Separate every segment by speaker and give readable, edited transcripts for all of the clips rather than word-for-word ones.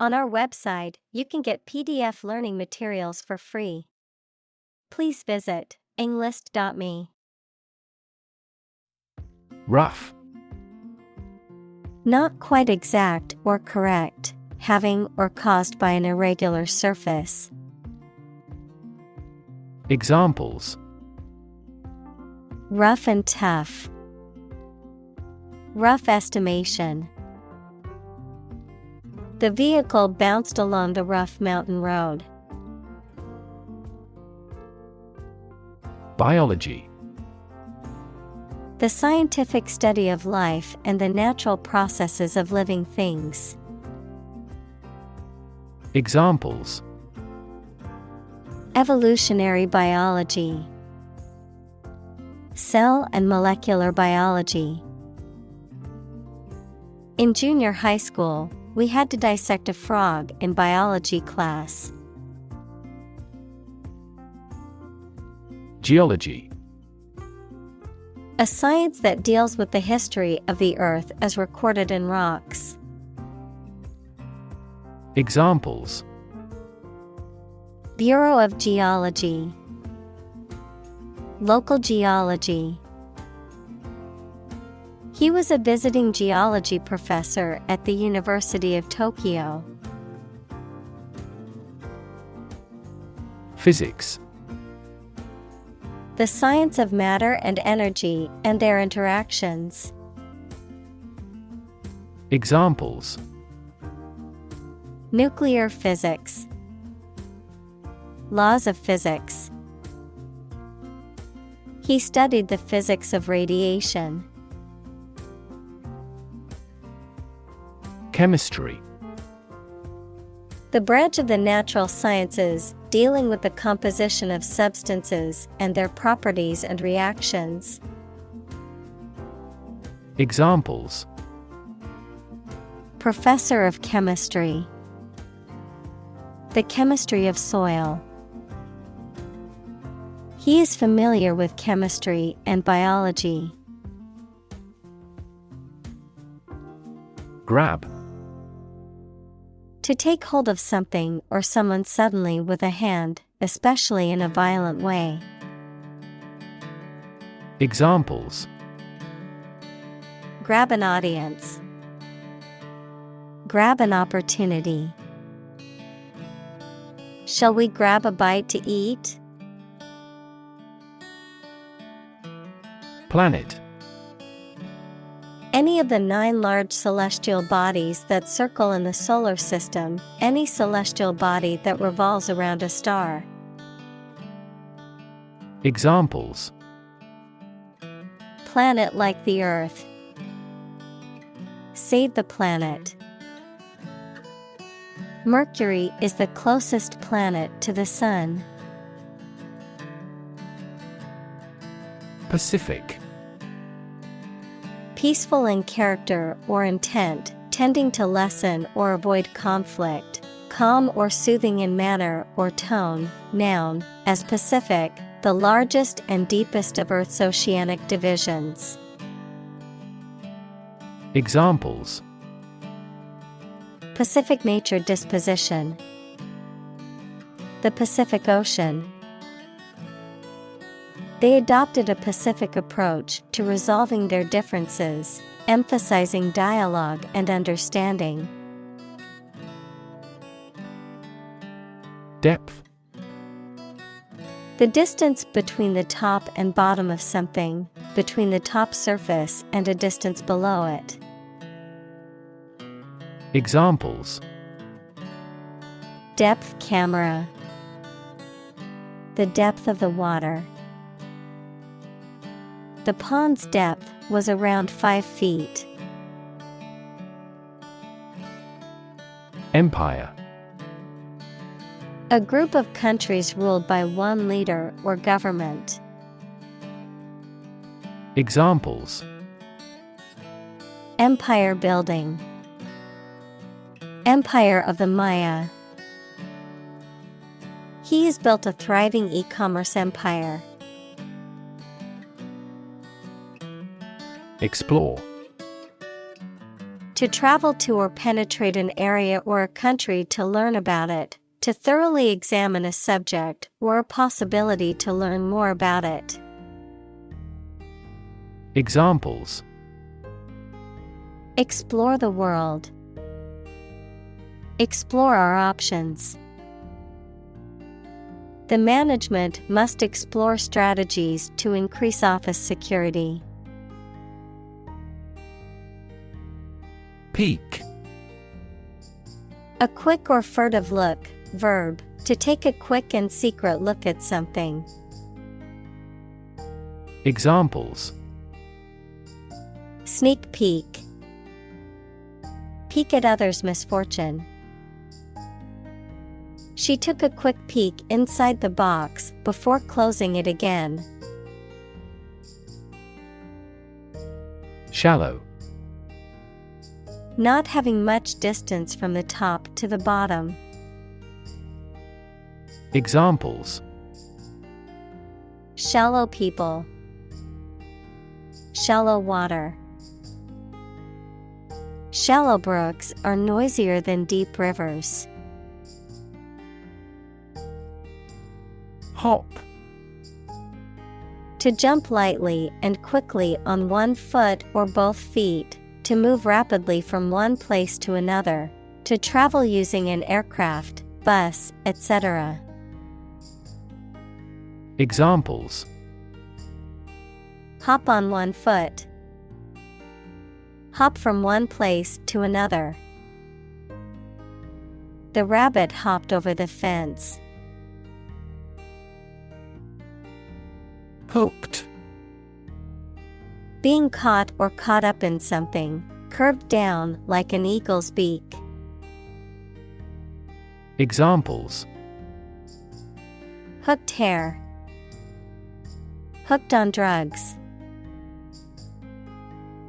Speaker 1: On our website, you can get PDF learning materials for free. Please visit englist.me.
Speaker 2: Rough.
Speaker 1: Not quite exact or correct, having or caused by an irregular surface.
Speaker 2: Examples:
Speaker 1: Rough and tough. Rough estimation. The vehicle bounced along the rough mountain road.
Speaker 2: Biology.
Speaker 1: The scientific study of life and the natural processes of living things.
Speaker 2: Examples:
Speaker 1: Evolutionary biology. Cell and molecular biology. In junior high school, we had to dissect a frog in biology class.
Speaker 2: Geology.
Speaker 1: A science that deals with the history of the Earth as recorded in rocks.
Speaker 2: Examples:
Speaker 1: Bureau of Geology. Local geology. He was a visiting geology professor at the University of Tokyo.
Speaker 2: Physics.
Speaker 1: The science of matter and energy and their interactions.
Speaker 2: Examples:
Speaker 1: Nuclear physics. Laws of physics. He studied the physics of radiation.
Speaker 2: Chemistry.
Speaker 1: The branch of the natural sciences dealing with the composition of substances and their properties and reactions.
Speaker 2: Examples:
Speaker 1: Professor of chemistry. The chemistry of soil. He is familiar with chemistry and biology.
Speaker 2: Grab.
Speaker 1: To take hold of something or someone suddenly with a hand, especially in a violent way.
Speaker 2: Examples:
Speaker 1: Grab an audience. Grab an opportunity. Shall we grab a bite to eat?
Speaker 2: Planet.
Speaker 1: Any of the 9 large celestial bodies that circle in the solar system, any celestial body that revolves around a star.
Speaker 2: Examples:
Speaker 1: Planet like the Earth. Save the planet. Mercury is the closest planet to the Sun.
Speaker 2: Pacific.
Speaker 1: Peaceful in character or intent, tending to lessen or avoid conflict, calm or soothing in manner or tone. Noun, as Pacific, the largest and deepest of Earth's oceanic divisions.
Speaker 2: Examples:
Speaker 1: Pacific nature disposition. The Pacific Ocean. They adopted a pacific approach to resolving their differences, emphasizing dialogue and understanding.
Speaker 2: Depth.
Speaker 1: The distance between the top and bottom of something, between the top surface and a distance below it.
Speaker 2: Examples:
Speaker 1: Depth camera. The depth of the water. The pond's depth was around 5 feet.
Speaker 2: Empire.
Speaker 1: A group of countries ruled by one leader or government.
Speaker 2: Examples:
Speaker 1: Empire building. Empire of the Maya. He has built a thriving e-commerce empire.
Speaker 2: Explore.
Speaker 1: To travel to or penetrate an area or a country to learn about it, to thoroughly examine a subject or a possibility to learn more about it.
Speaker 2: Examples:
Speaker 1: Explore the world. Explore our options. The management must explore strategies to increase office security.
Speaker 2: Peek.
Speaker 1: A quick or furtive look, verb, to take a quick and secret look at something.
Speaker 2: Examples:
Speaker 1: Sneak peek. Peek at others' misfortune. She took a quick peek inside the box before closing it again.
Speaker 2: Shallow.
Speaker 1: Not having much distance from the top to the bottom.
Speaker 2: Examples:
Speaker 1: Shallow people. Shallow water. Shallow brooks are noisier than deep rivers.
Speaker 2: Hop.
Speaker 1: To jump lightly and quickly on one foot or both feet, to move rapidly from one place to another, to travel using an aircraft, bus, etc.
Speaker 2: Examples:
Speaker 1: Hop on one foot. Hop from one place to another. The rabbit hopped over the fence.
Speaker 2: Hooked.
Speaker 1: Being caught or caught up in something, curved down like an eagle's beak.
Speaker 2: Examples:
Speaker 1: Hooked hair. Hooked on drugs.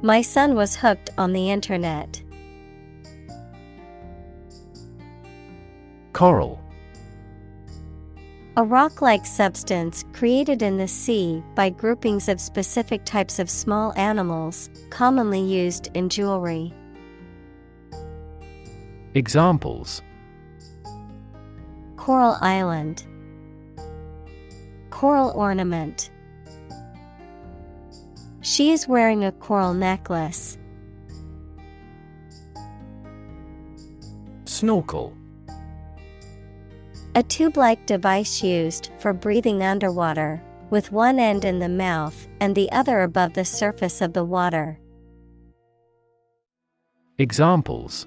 Speaker 1: My son was hooked on the internet.
Speaker 2: Coral.
Speaker 1: A rock-like substance created in the sea by groupings of specific types of small animals, commonly used in jewelry.
Speaker 2: Examples:
Speaker 1: Coral island. Coral ornament. She is wearing a coral necklace.
Speaker 2: Snorkel.
Speaker 1: A tube-like device used for breathing underwater, with one end in the mouth and the other above the surface of the water.
Speaker 2: Examples: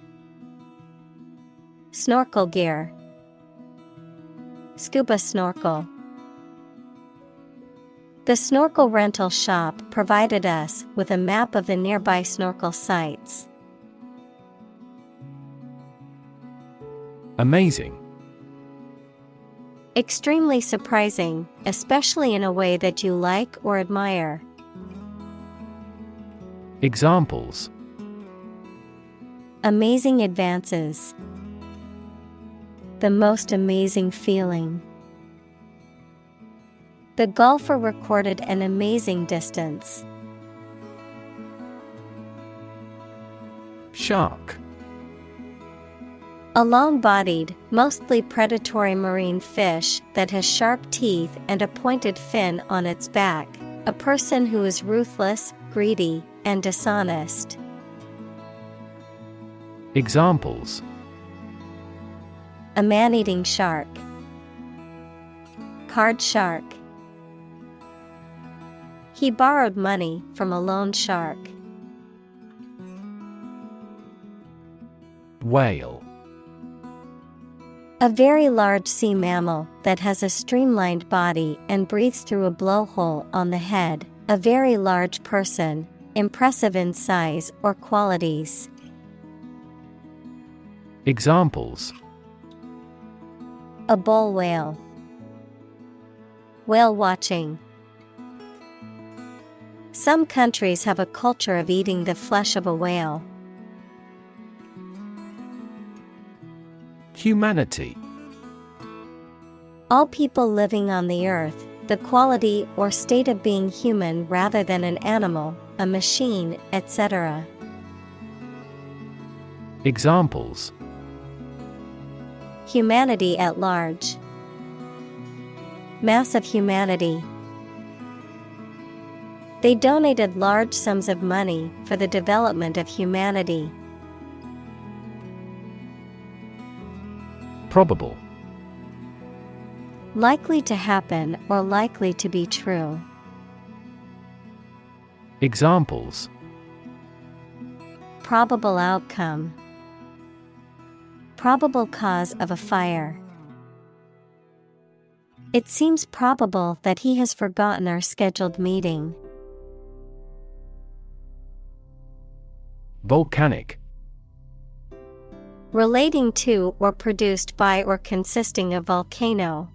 Speaker 1: Snorkel gear. Scuba snorkel. The snorkel rental shop provided us with a map of the nearby snorkel sites.
Speaker 2: Amazing.
Speaker 1: Extremely surprising, especially in a way that you like or admire.
Speaker 2: Examples:
Speaker 1: Amazing advances. The most amazing feeling. The golfer recorded an amazing distance.
Speaker 2: Shark.
Speaker 1: A long-bodied, mostly predatory marine fish that has sharp teeth and a pointed fin on its back. A person who is ruthless, greedy, and dishonest.
Speaker 2: Examples:
Speaker 1: A man-eating shark. Card shark. He borrowed money from a loan shark.
Speaker 2: Whale.
Speaker 1: A very large sea mammal that has a streamlined body and breathes through a blowhole on the head. A very large person, impressive in size or qualities.
Speaker 2: Examples:
Speaker 1: A bull whale. Whale watching. Some countries have a culture of eating the flesh of a whale.
Speaker 2: Humanity.
Speaker 1: All people living on the earth, the quality or state of being human rather than an animal, a machine, etc.
Speaker 2: Examples:
Speaker 1: humanity at large, mass of humanity. They donated large sums of money for the development of humanity.
Speaker 2: Probable:
Speaker 1: likely to happen or likely to be true.
Speaker 2: Examples:
Speaker 1: probable outcome, probable cause of a fire. It seems probable that he has forgotten our scheduled meeting.
Speaker 2: Volcanic:
Speaker 1: relating to or produced by or consisting of volcano.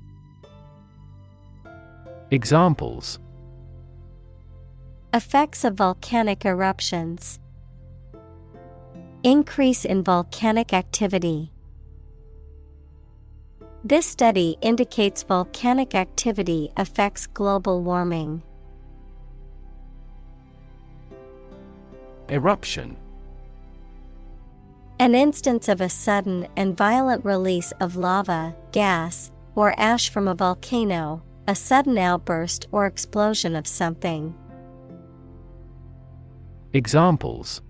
Speaker 2: Examples:
Speaker 1: effects of volcanic eruptions, increase in volcanic activity. This study indicates volcanic activity affects global warming.
Speaker 2: Eruption:
Speaker 1: an instance of a sudden and violent release of lava, gas, or ash from a volcano, a sudden outburst or explosion of something.
Speaker 2: Examples: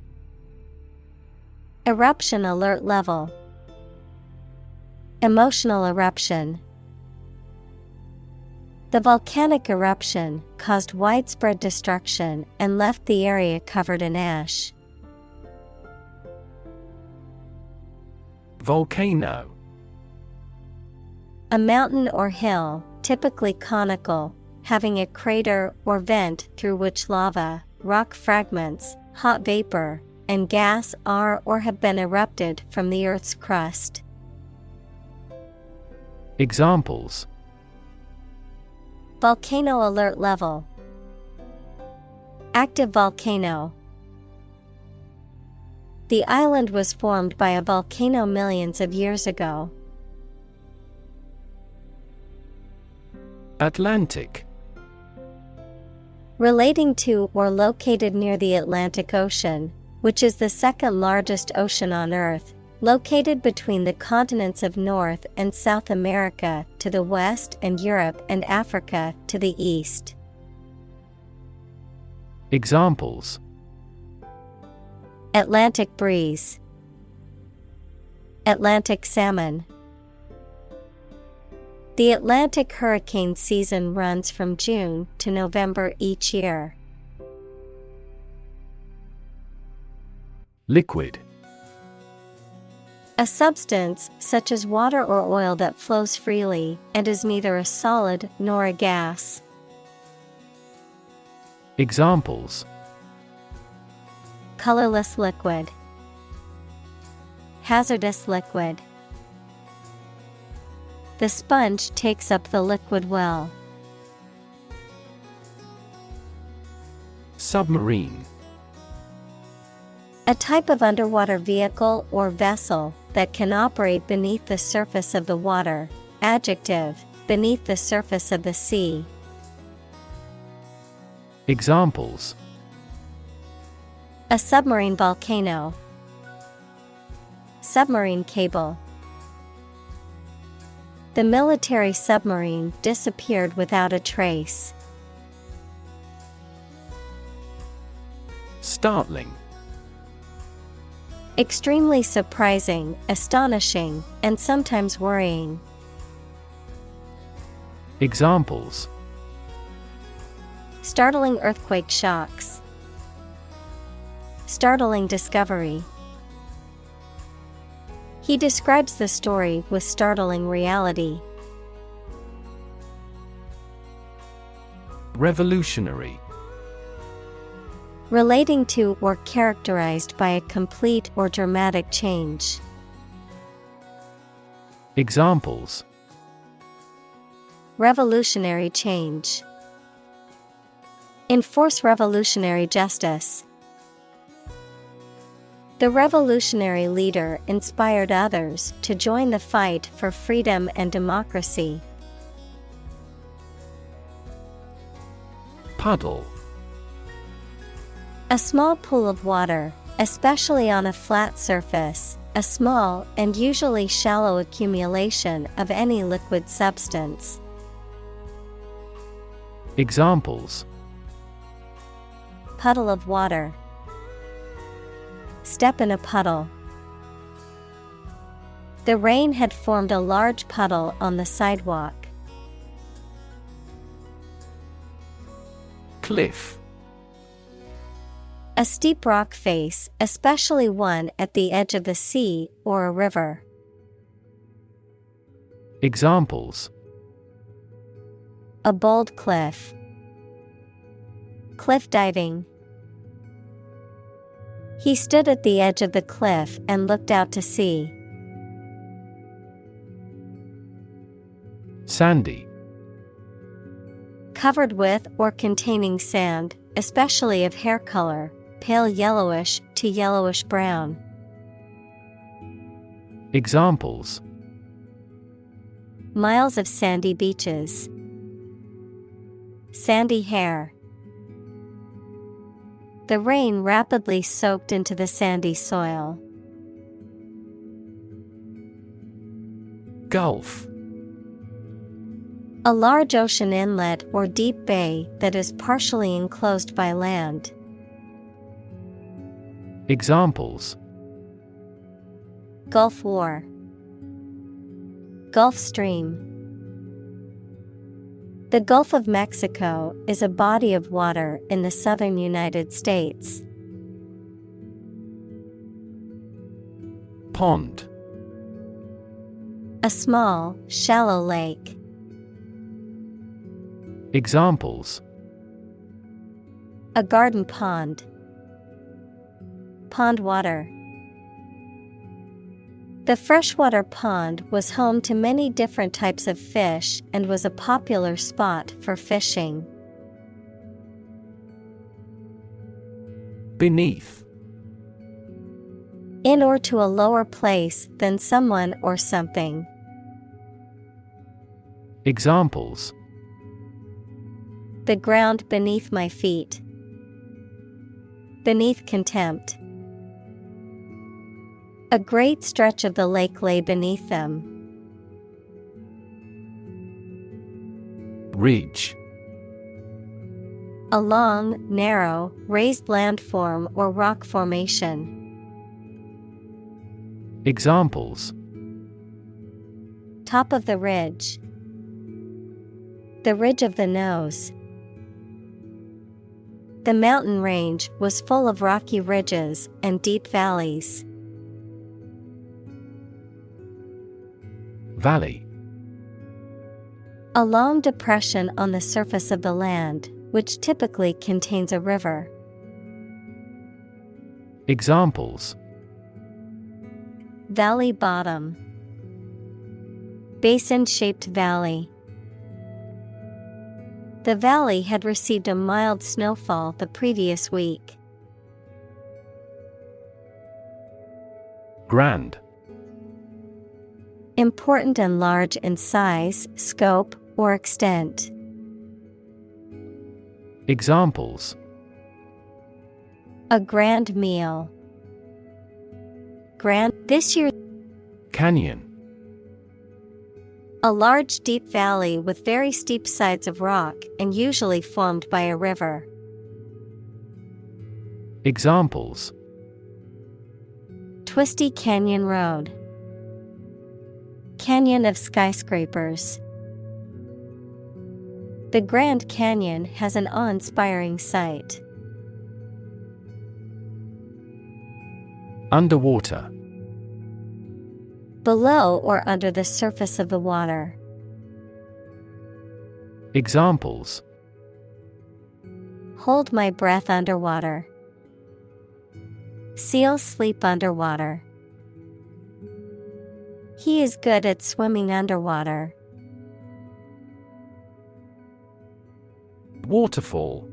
Speaker 1: eruption alert level, emotional eruption. The volcanic eruption caused widespread destruction and left the area covered in ash.
Speaker 2: Volcano:
Speaker 1: a mountain or hill, typically conical, having a crater or vent through which lava, rock fragments, hot vapor, and gas are or have been erupted from the Earth's crust.
Speaker 2: Examples:
Speaker 1: volcano alert level, active volcano. The island was formed by a volcano millions of years ago.
Speaker 2: Atlantic:
Speaker 1: relating to or located near the Atlantic Ocean, which is the second largest ocean on Earth, located between the continents of North and South America to the west and Europe and Africa to the east.
Speaker 2: Examples:
Speaker 1: Atlantic breeze, Atlantic salmon. The Atlantic hurricane season runs from June to November each year.
Speaker 2: Liquid:
Speaker 1: a substance such as water or oil that flows freely and is neither a solid nor a gas.
Speaker 2: Examples:
Speaker 1: colorless liquid, hazardous liquid. The sponge takes up the liquid well.
Speaker 2: Submarine:
Speaker 1: a type of underwater vehicle or vessel that can operate beneath the surface of the water. Adjective, beneath the surface of the sea.
Speaker 2: Examples:
Speaker 1: a submarine volcano, submarine cable. The military submarine disappeared without a trace.
Speaker 2: Startling:
Speaker 1: extremely surprising, astonishing, and sometimes worrying.
Speaker 2: Examples:
Speaker 1: startling earthquake shocks, startling discovery. He describes the story with startling reality.
Speaker 2: Revolutionary:
Speaker 1: relating to or characterized by a complete or dramatic change.
Speaker 2: Examples:
Speaker 1: revolutionary change, enforce revolutionary justice. The revolutionary leader inspired others to join the fight for freedom and democracy.
Speaker 2: Puddle:
Speaker 1: a small pool of water, especially on a flat surface, A small and usually shallow accumulation of any liquid substance.
Speaker 2: Examples:
Speaker 1: Puddle of water. Step in a puddle. The rain had formed a large puddle on the sidewalk.
Speaker 2: Cliff.
Speaker 1: A steep rock face, especially one at the edge of the sea or a river.
Speaker 2: Examples:
Speaker 1: A bold cliff. Cliff diving. He stood at the edge of the cliff and looked out to sea.
Speaker 2: Sandy.
Speaker 1: Covered with or containing sand, especially of hair color, pale yellowish to yellowish brown.
Speaker 2: Examples:
Speaker 1: Miles of sandy beaches. Sandy hair. The rain rapidly soaked into the sandy soil.
Speaker 2: Gulf.
Speaker 1: A large ocean inlet or deep bay that is partially enclosed by land.
Speaker 2: Examples:
Speaker 1: Gulf War. Gulf Stream. The Gulf of Mexico is a body of water in the southern United States.
Speaker 2: Pond.
Speaker 1: A small, shallow lake.
Speaker 2: Examples:
Speaker 1: A garden pond. Pond water. The freshwater pond was home to many different types of fish and was a popular spot for fishing.
Speaker 2: Beneath.
Speaker 1: In or to a lower place than someone or something.
Speaker 2: Examples:
Speaker 1: The ground beneath my feet. Beneath contempt. A great stretch of the lake lay beneath them.
Speaker 2: Ridge.
Speaker 1: A long, narrow, raised landform or rock formation.
Speaker 2: Examples:
Speaker 1: Top of the ridge. The ridge of the nose. The mountain range was full of rocky ridges and deep valleys.
Speaker 2: Valley.
Speaker 1: A long depression on the surface of the land, which typically contains a river.
Speaker 2: Examples:
Speaker 1: Valley bottom. Basin-shaped valley. The valley had received a mild snowfall the previous week.
Speaker 2: Grand.
Speaker 1: Important and large in size, scope, or extent.
Speaker 2: Examples:
Speaker 1: A grand meal. Grand this year.
Speaker 2: Canyon.
Speaker 1: A large deep valley with very steep sides of rock and usually formed by a river.
Speaker 2: Examples:
Speaker 1: Twisty canyon road. Canyon of skyscrapers. The Grand Canyon has an awe-inspiring sight.
Speaker 2: Underwater.
Speaker 1: Below or under the surface of the water.
Speaker 2: Examples:
Speaker 1: Hold my breath underwater. Seals sleep underwater. He is good at swimming underwater.
Speaker 2: Waterfall.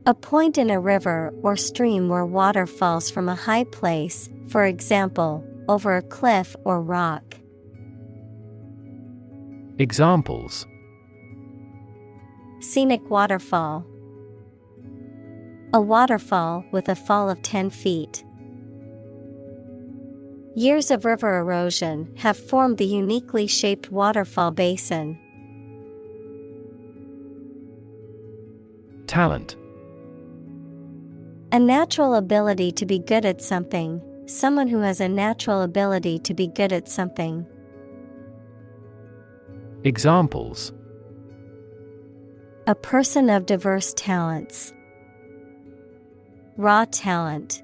Speaker 1: A point in a river or stream where water falls from a high place, for example, over a cliff or rock.
Speaker 2: Examples:
Speaker 1: Scenic waterfall. A waterfall with a fall of 10 feet. Years of river erosion have formed the uniquely shaped waterfall basin.
Speaker 2: Talent.
Speaker 1: A natural ability to be good at something, someone who has a natural ability to be good at something.
Speaker 2: Examples:
Speaker 1: A person of diverse talents. Raw talent.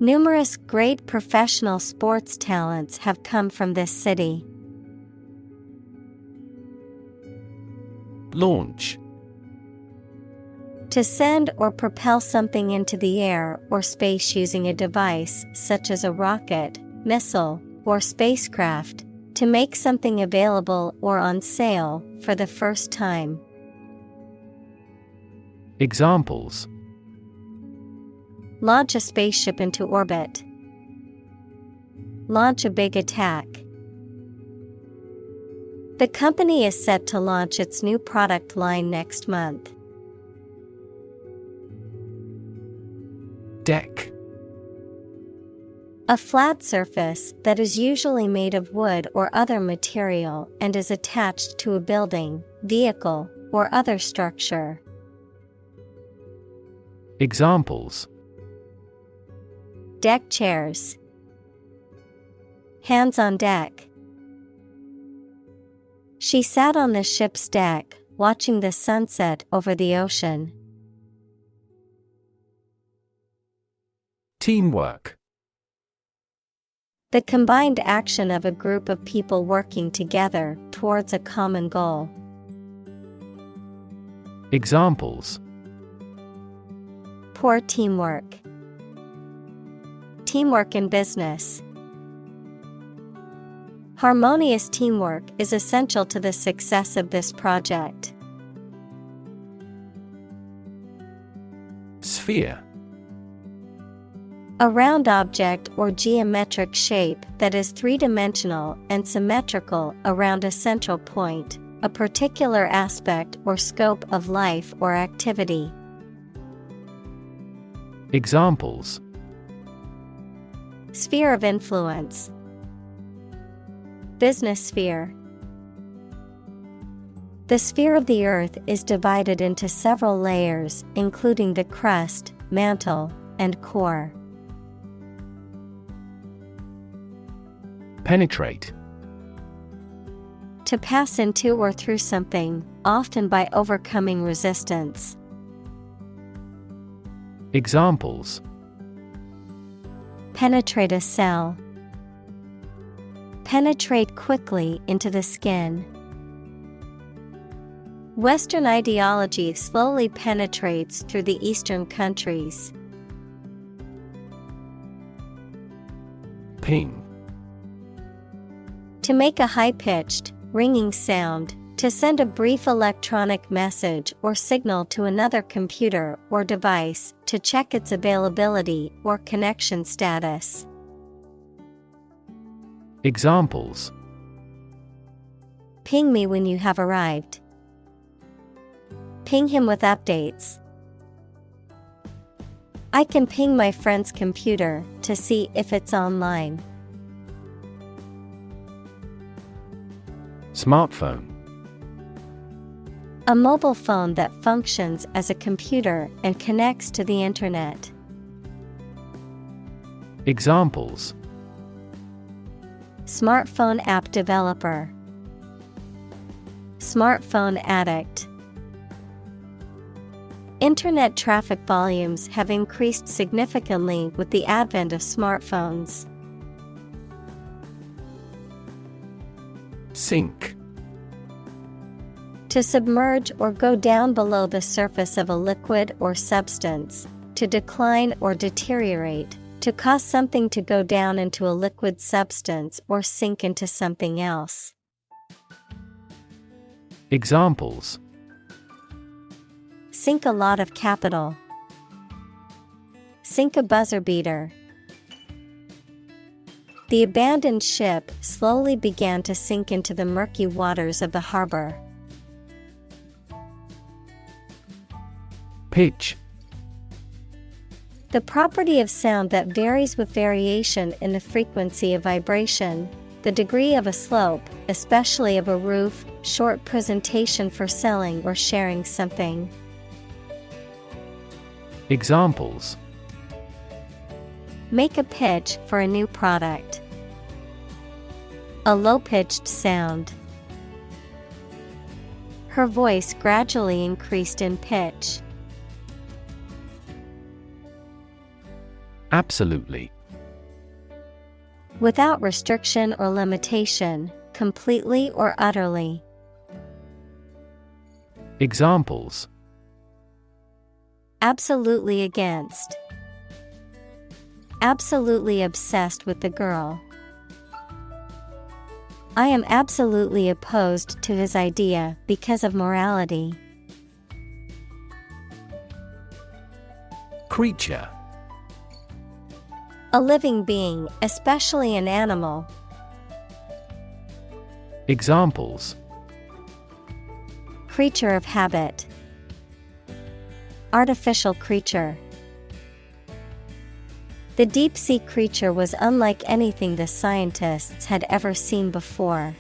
Speaker 1: Numerous great professional sports talents have come from this city.
Speaker 2: Launch.
Speaker 1: To send or propel something into the air or space using a device such as a rocket, missile, or spacecraft, to make something available or on sale for the first time.
Speaker 2: Examples:
Speaker 1: Launch a spaceship into orbit. Launch a big attack. The company is set to launch its new product line next month.
Speaker 2: Deck.
Speaker 1: A flat surface that is usually made of wood or other material and is attached to a building, vehicle, or other structure.
Speaker 2: Examples:
Speaker 1: Deck chairs. Hands on deck. She sat on the ship's deck, watching the sunset over the ocean.
Speaker 2: Teamwork.
Speaker 1: The combined action of a group of people working together towards a common goal.
Speaker 2: Examples:
Speaker 1: Poor teamwork. Teamwork in business. Harmonious teamwork is essential to the success of this project.
Speaker 2: Sphere.
Speaker 1: A round object or geometric shape that is three-dimensional and symmetrical around a central point, a particular aspect or scope of life or activity.
Speaker 2: Examples:
Speaker 1: Sphere of influence. Business sphere. The sphere of the Earth is divided into several layers, including the crust, mantle, and core.
Speaker 2: Penetrate.
Speaker 1: To pass into or through something, often by overcoming resistance.
Speaker 2: Examples:
Speaker 1: Penetrate a cell. Penetrate quickly into the skin. Western ideology slowly penetrates through the Eastern countries.
Speaker 2: Ping.
Speaker 1: To make a high-pitched, ringing sound, to send a brief electronic message or signal to another computer or device to check its availability or connection status.
Speaker 2: Examples:
Speaker 1: Ping me when you have arrived. Ping him with updates. I can ping my friend's computer to see if it's online.
Speaker 2: Smartphone.
Speaker 1: A mobile phone that functions as a computer and connects to the internet.
Speaker 2: Examples:
Speaker 1: Smartphone app developer. Smartphone addict. Internet traffic volumes have increased significantly with the advent of smartphones.
Speaker 2: Sink.
Speaker 1: To submerge or go down below the surface of a liquid or substance, to decline or deteriorate, to cause something to go down into a liquid substance or sink into something else.
Speaker 2: Examples:
Speaker 1: Sink a lot of capital. Sink a buzzer beater. The abandoned ship slowly began to sink into the murky waters of the harbor.
Speaker 2: Pitch.
Speaker 1: The property of sound that varies with variation in the frequency of vibration, the degree of a slope, especially of a roof, short presentation for selling or sharing something.
Speaker 2: Examples:
Speaker 1: Make a pitch for a new product. A low-pitched sound. Her voice gradually increased in pitch.
Speaker 2: Absolutely.
Speaker 1: Without restriction or limitation, completely or utterly.
Speaker 2: Examples:
Speaker 1: Absolutely against. Absolutely obsessed with the girl. I am absolutely opposed to his idea because of morality.
Speaker 2: Creature.
Speaker 1: A living being, especially an animal.
Speaker 2: Examples:
Speaker 1: Creature of habit. Artificial creature. The deep-sea creature was unlike anything the scientists had ever seen before.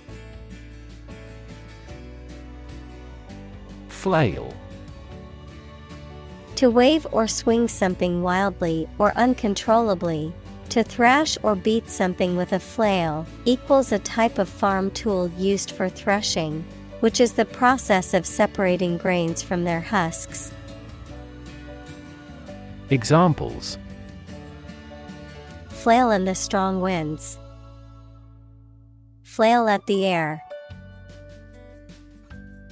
Speaker 2: Flail.
Speaker 1: To wave or swing something wildly or uncontrollably. To thrash or beat something with a flail equals a type of farm tool used for threshing, which is the process of separating grains from their husks.
Speaker 2: Examples:
Speaker 1: Flail in the strong winds. Flail at the air.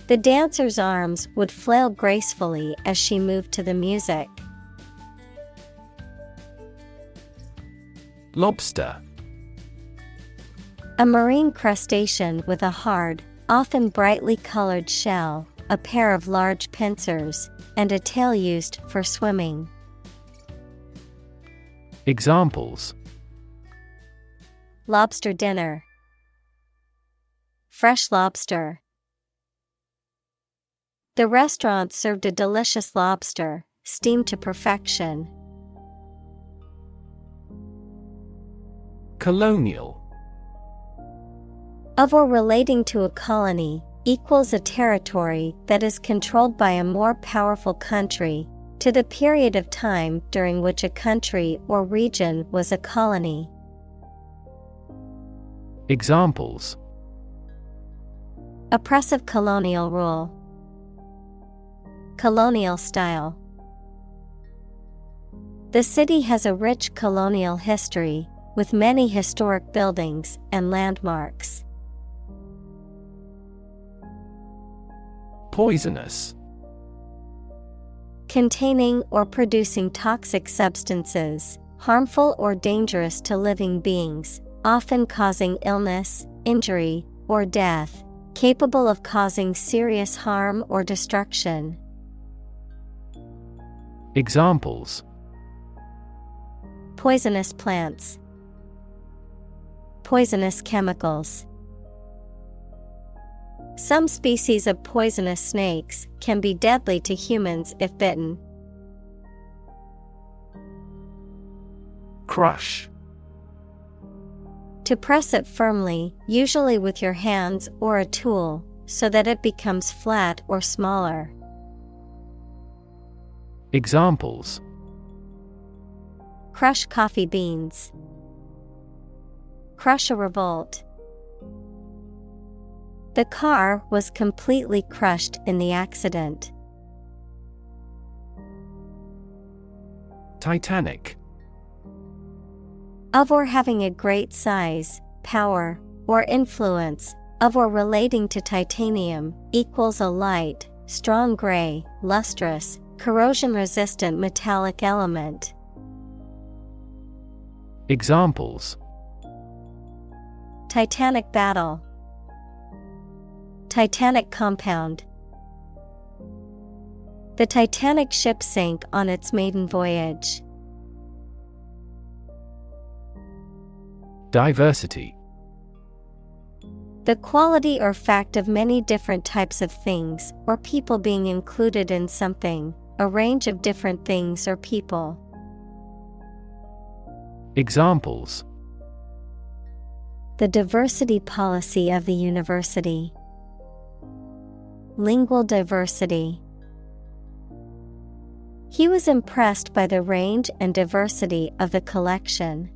Speaker 1: The dancer's arms would flail gracefully as she moved to the music.
Speaker 2: Lobster.
Speaker 1: A marine crustacean with a hard, often brightly colored shell, a pair of large pincers, and a tail used for swimming.
Speaker 2: Examples:
Speaker 1: Lobster dinner. Fresh lobster. The restaurant served a delicious lobster, steamed to perfection.
Speaker 2: Colonial.
Speaker 1: Of or relating to a colony, equals a territory that is controlled by a more powerful country, to the period of time during which a country or region was a colony.
Speaker 2: Examples:
Speaker 1: Oppressive colonial rule. Colonial style. The city has a rich colonial history, with many historic buildings and landmarks.
Speaker 2: Poisonous.
Speaker 1: Containing or producing toxic substances, harmful or dangerous to living beings, often causing illness, injury, or death, capable of causing serious harm or destruction.
Speaker 2: Examples:
Speaker 1: Poisonous plants. Poisonous chemicals. Some species of poisonous snakes can be deadly to humans if bitten.
Speaker 2: Crush.
Speaker 1: To press it firmly, usually with your hands or a tool, so that it becomes flat or smaller.
Speaker 2: Examples:
Speaker 1: Crush coffee beans. Crush a revolt. The car was completely crushed in the accident.
Speaker 2: Titanic.
Speaker 1: Of or having a great size, power, or influence, of or relating to titanium, equals a light, strong gray, lustrous, corrosion-resistant metallic element.
Speaker 2: Examples:
Speaker 1: Titanic battle. Titanic compound. The Titanic ship sank on its maiden voyage.
Speaker 2: Diversity.
Speaker 1: The quality or fact of many different types of things or people being included in something, a range of different things or people.
Speaker 2: Examples:
Speaker 1: the diversity policy of the university. Lingual diversity. He was impressed by the range and diversity of the collection.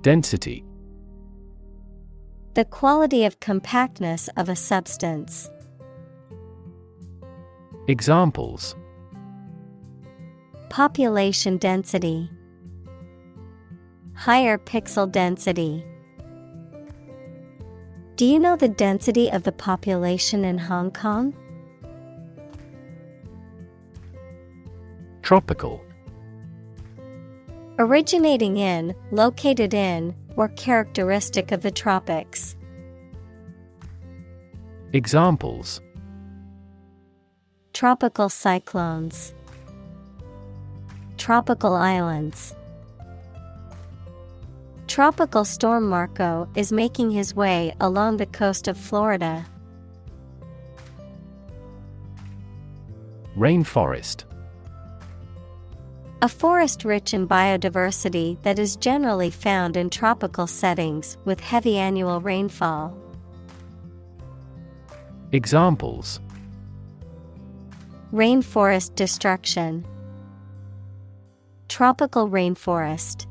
Speaker 2: Density.
Speaker 1: The quality of compactness of a substance.
Speaker 2: Examples:
Speaker 1: population density. Higher pixel density. Do you know the density of the population in Hong Kong?
Speaker 2: Tropical.
Speaker 1: Originating in, located in, or characteristic of the tropics.
Speaker 2: Examples:
Speaker 1: tropical cyclones. Tropical islands. Tropical storm Marco is making his way along the coast of Florida.
Speaker 2: Rainforest.
Speaker 1: A forest rich in biodiversity that is generally found in tropical settings with heavy annual rainfall.
Speaker 2: Examples:
Speaker 1: rainforest destruction. Tropical rainforest.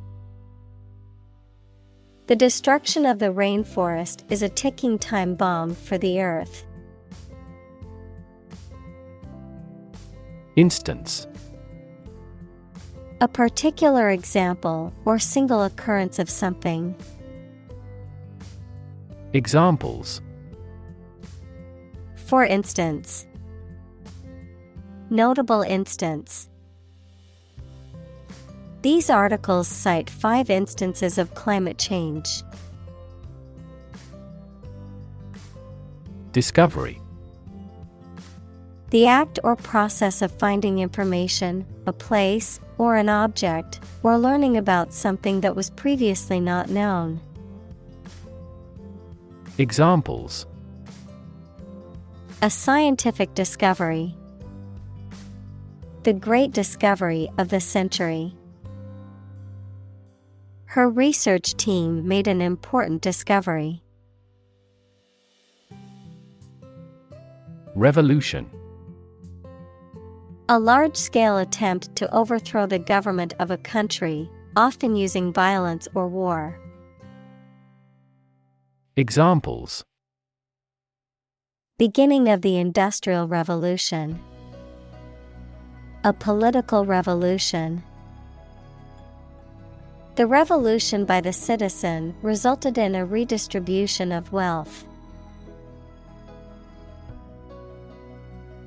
Speaker 1: The destruction of the rainforest is a ticking time bomb for the Earth.
Speaker 2: Instance.
Speaker 1: A particular example or single occurrence of something.
Speaker 2: Examples:
Speaker 1: for instance. Notable instance. These articles cite 5 instances of climate change.
Speaker 2: Discovery.
Speaker 1: The act or process of finding information, a place, or an object, or learning about something that was previously not known.
Speaker 2: Examples:
Speaker 1: a scientific discovery. The great discovery of the century. Her research team made an important discovery.
Speaker 2: Revolution.
Speaker 1: A large-scale attempt to overthrow the government of a country, often using violence or war.
Speaker 2: Examples:
Speaker 1: beginning of the Industrial Revolution. A political revolution. The revolution by the citizen resulted in a redistribution of wealth.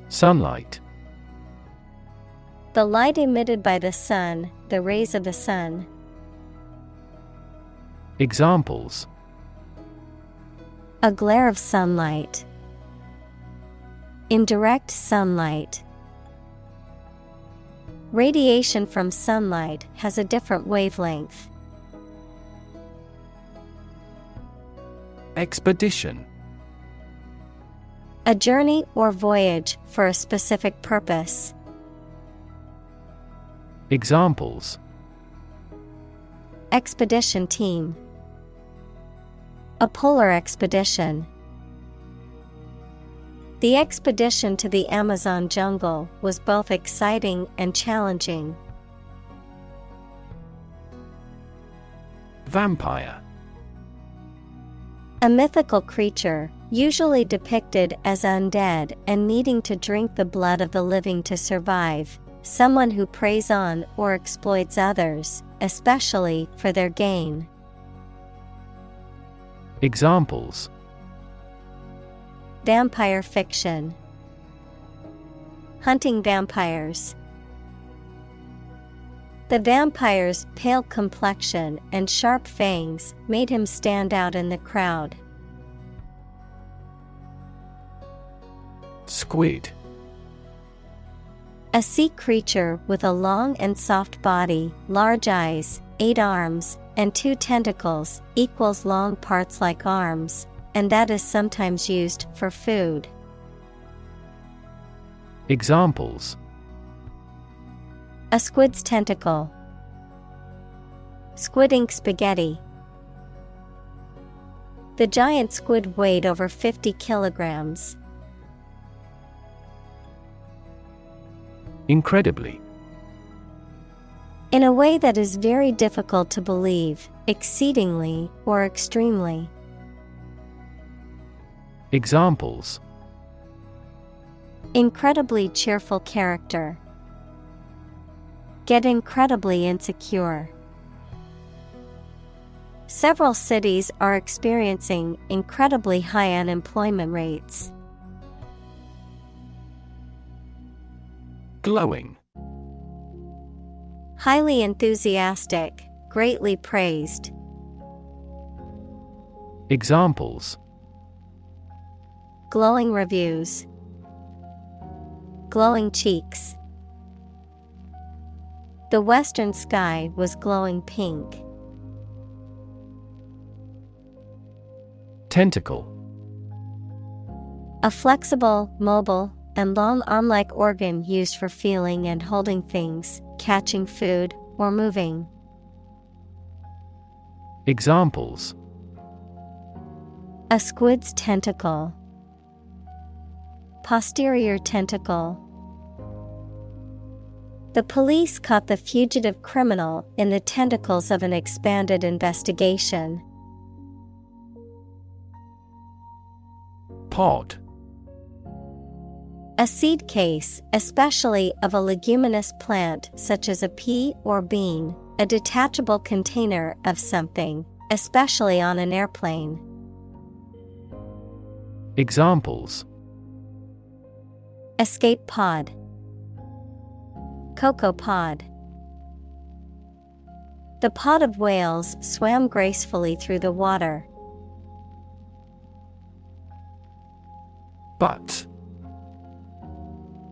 Speaker 2: Sunlight.
Speaker 1: The light emitted by the sun, the rays of the sun.
Speaker 2: Examples:
Speaker 1: a glare of sunlight. Indirect sunlight. Radiation from sunlight has a different wavelength.
Speaker 2: Expedition.
Speaker 1: A journey or voyage for a specific purpose.
Speaker 2: Examples:
Speaker 1: expedition team. A polar expedition. The expedition to the Amazon jungle was both exciting and challenging.
Speaker 2: Vampire.
Speaker 1: A mythical creature, usually depicted as undead and needing to drink the blood of the living to survive, someone who preys on or exploits others, especially for their gain.
Speaker 2: Examples:
Speaker 1: vampire fiction. Hunting vampires. The vampire's pale complexion and sharp fangs made him stand out in the crowd.
Speaker 2: Squid.
Speaker 1: A sea creature with a long and soft body, large eyes, 8 arms, and 2 tentacles, equals long parts like arms, and that is sometimes used for food. A squid's tentacle. Squid ink spaghetti. The giant squid weighed over 50 kilograms.
Speaker 2: Incredibly.
Speaker 1: In a way that is very difficult to believe, exceedingly, or extremely.
Speaker 2: Examples:
Speaker 1: Incredibly cheerful character. Get incredibly insecure. Several cities are experiencing incredibly high unemployment rates.
Speaker 2: Glowing.
Speaker 1: Highly enthusiastic, greatly praised.
Speaker 2: Examples:
Speaker 1: Glowing reviews. Glowing cheeks. The western sky was glowing pink.
Speaker 2: Tentacle.
Speaker 1: A flexible, mobile, and long arm-like organ used for feeling and holding things, catching food, or moving.
Speaker 2: Examples:
Speaker 1: A squid's tentacle. Posterior tentacle. The police caught the fugitive criminal in the tentacles of an expanded investigation.
Speaker 2: Pod.
Speaker 1: A seed case, especially of a leguminous plant such as a pea or bean, a detachable container of something, especially on an airplane.
Speaker 2: Examples:
Speaker 1: Escape pod. Cocoa pod. The pod of whales swam gracefully through the water.
Speaker 2: Butt.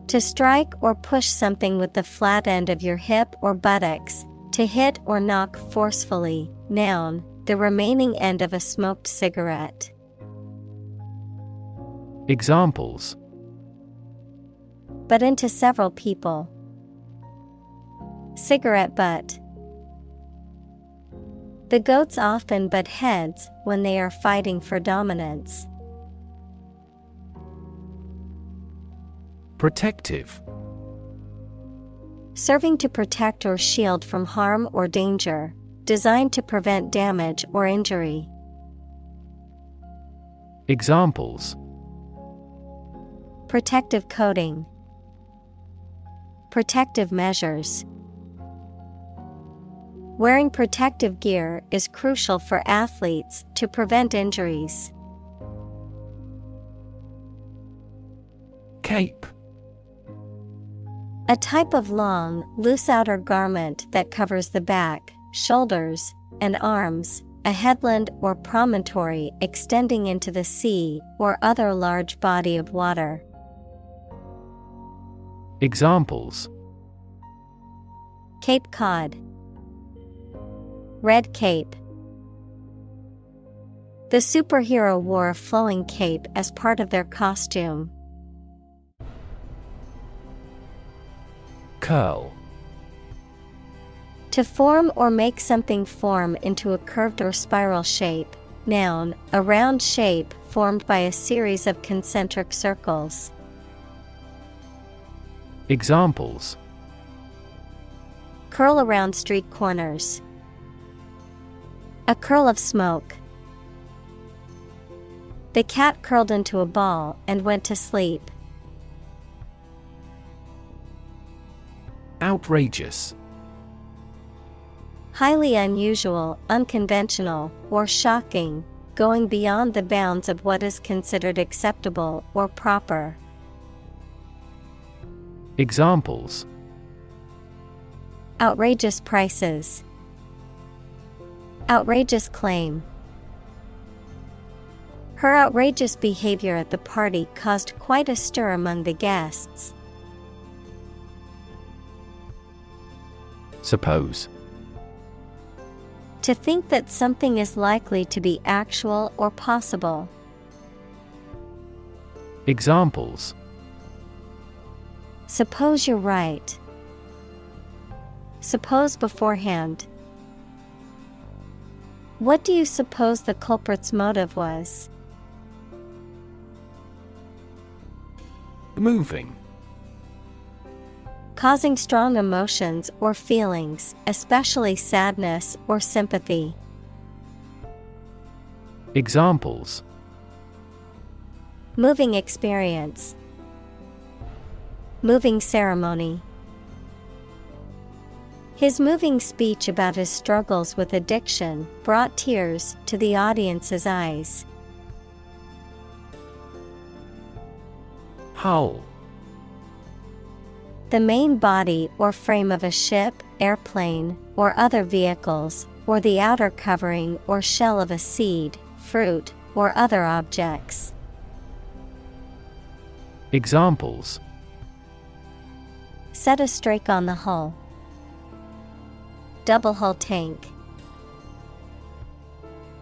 Speaker 1: To strike or push something with the flat end of your hip or buttocks, to hit or knock forcefully. Noun, the remaining end of a smoked cigarette.
Speaker 2: Examples:
Speaker 1: But into several people. Cigarette butt. The goats often butt heads when they are fighting for dominance.
Speaker 2: Protective.
Speaker 1: Serving to protect or shield from harm or danger, designed to prevent damage or injury.
Speaker 2: Examples:
Speaker 1: Protective coating. Protective measures. Wearing protective gear is crucial for athletes to prevent injuries.
Speaker 2: Cape.
Speaker 1: A type of long, loose outer garment that covers the back, shoulders, and arms, a headland or promontory extending into the sea or other large body of water.
Speaker 2: Examples:
Speaker 1: Cape Cod. Red cape. The superhero wore a flowing cape as part of their costume.
Speaker 2: Curl.
Speaker 1: To form or make something form into a curved or spiral shape. Noun, a round shape formed by a series of concentric circles.
Speaker 2: Examples:
Speaker 1: Curl around street corners. A curl of smoke. The cat curled into a ball and went to sleep.
Speaker 2: Outrageous.
Speaker 1: Highly unusual, unconventional, or shocking, going beyond the bounds of what is considered acceptable or proper.
Speaker 2: Examples:
Speaker 1: Outrageous prices. Outrageous claim. Her outrageous behavior at the party caused quite a stir among the guests.
Speaker 2: Suppose.
Speaker 1: To think that something is likely to be actual or possible.
Speaker 2: Examples:
Speaker 1: Suppose you're right. Suppose beforehand. What do you suppose the culprit's motive was?
Speaker 2: Moving.
Speaker 1: Causing strong emotions or feelings, especially sadness or sympathy.
Speaker 2: Examples:
Speaker 1: Moving experience. Moving ceremony. His moving speech about his struggles with addiction brought tears to the audience's eyes.
Speaker 2: Hull.
Speaker 1: The main body or frame of a ship, airplane, or other vehicles, or the outer covering or shell of a seed, fruit, or other objects.
Speaker 2: Examples:
Speaker 1: Set a strake on the hull. Double hull tank.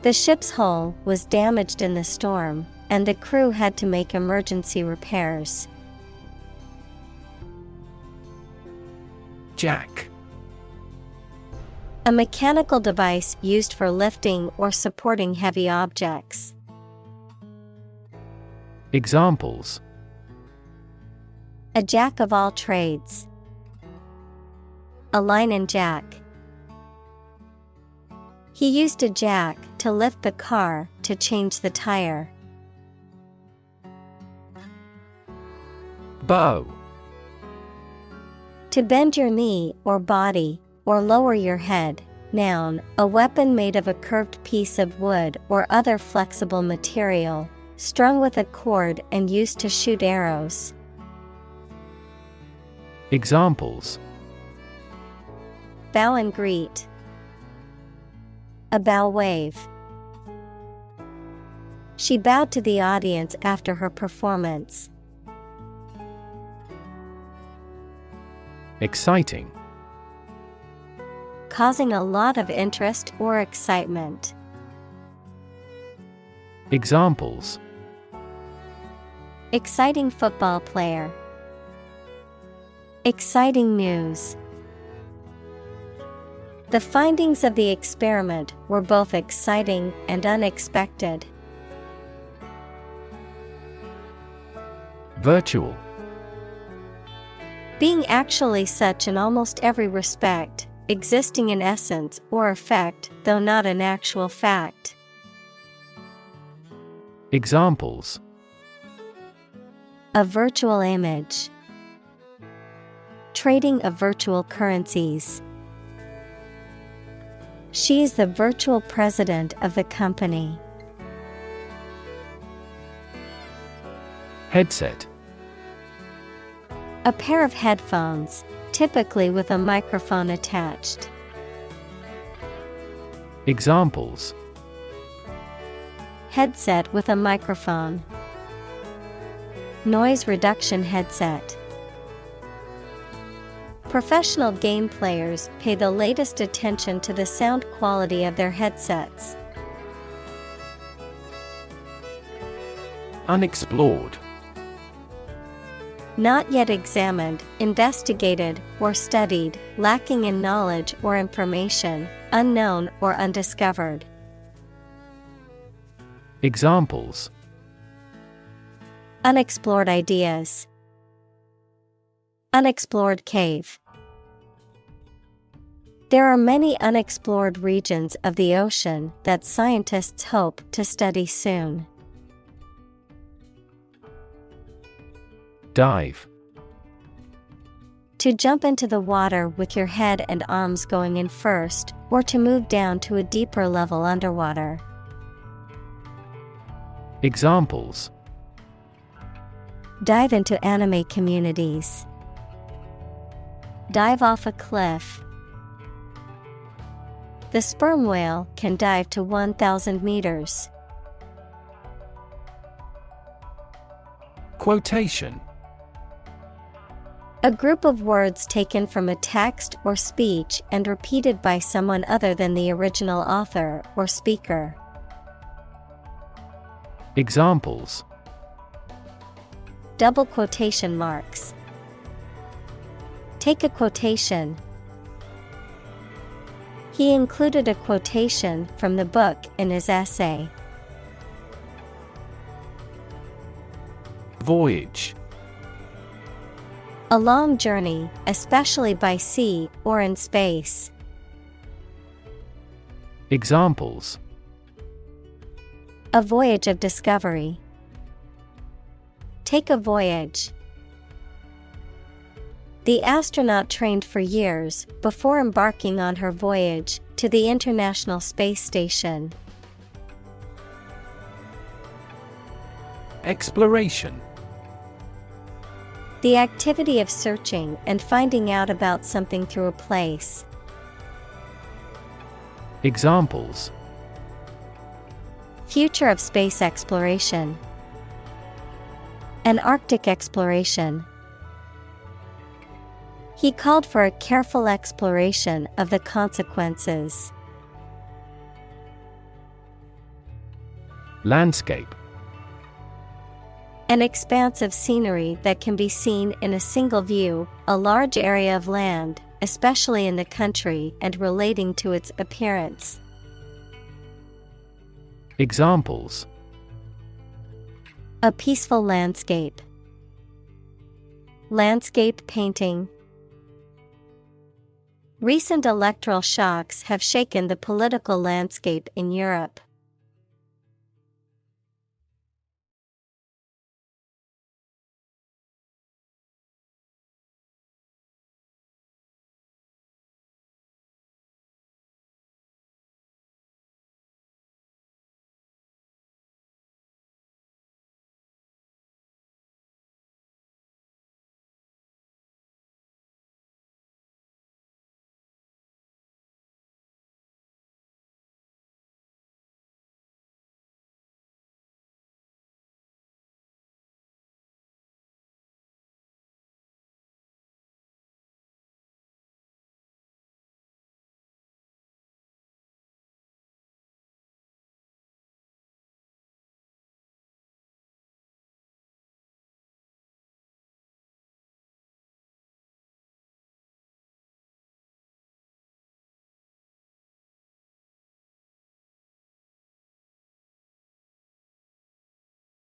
Speaker 1: The ship's hull was damaged in the storm, and the crew had to make emergency repairs.
Speaker 2: Jack.
Speaker 1: A mechanical device used for lifting or supporting heavy objects.
Speaker 2: Examples:
Speaker 1: A jack of all trades. A line and jack. He used a jack to lift the car to change the tire.
Speaker 2: Bow.
Speaker 1: To bend your knee or body, or lower your head. Noun, a weapon made of a curved piece of wood or other flexible material, strung with a cord and used to shoot arrows.
Speaker 2: Examples:
Speaker 1: Bow and greet. A bow wave. She bowed to the audience after her performance.
Speaker 2: Exciting.
Speaker 1: Causing a lot of interest or excitement.
Speaker 2: Examples:
Speaker 1: Exciting football player. Exciting news. The findings of the experiment were both exciting and unexpected.
Speaker 2: Virtual.
Speaker 1: Being actually such in almost every respect, existing in essence or effect, though not an actual fact.
Speaker 2: Examples:
Speaker 1: A virtual image. Trading of virtual currencies. She is the virtual president of the company.
Speaker 2: Headset.
Speaker 1: A pair of headphones, typically with a microphone attached.
Speaker 2: Examples:
Speaker 1: Headset with a microphone. Noise reduction headset. Professional game players pay the latest attention to the sound quality of their headsets.
Speaker 2: Unexplored.
Speaker 1: Not yet examined, investigated, or studied, lacking in knowledge or information, unknown or undiscovered.
Speaker 2: Examples:
Speaker 1: Unexplored ideas. Unexplored cave. There are many unexplored regions of the ocean that scientists hope to study soon.
Speaker 2: Dive.
Speaker 1: To jump into the water with your head and arms going in first, or to move down to a deeper level underwater.
Speaker 2: Examples:
Speaker 1: Dive into anime communities. Dive off a cliff. The sperm whale can dive to 1,000 meters.
Speaker 2: Quotation.
Speaker 1: A group of words taken from a text or speech and repeated by someone other than the original author or speaker.
Speaker 2: Examples:
Speaker 1: Double quotation marks. Take a quotation. He included a quotation from the book in his essay.
Speaker 2: Voyage.
Speaker 1: A long journey, especially by sea or in space.
Speaker 2: Examples:
Speaker 1: A voyage of discovery. Take a voyage. The astronaut trained for years before embarking on her voyage to the International Space Station.
Speaker 2: Exploration.
Speaker 1: The activity of searching and finding out about something through a place.
Speaker 2: Examples:
Speaker 1: Future of space exploration. An Arctic exploration. He called for a careful exploration of the consequences.
Speaker 2: Landscape.
Speaker 1: An expanse of scenery that can be seen in a single view, a large area of land, especially in the country and relating to its appearance.
Speaker 2: Examples:
Speaker 1: A peaceful landscape. Landscape painting. Recent electoral shocks have shaken the political landscape in Europe.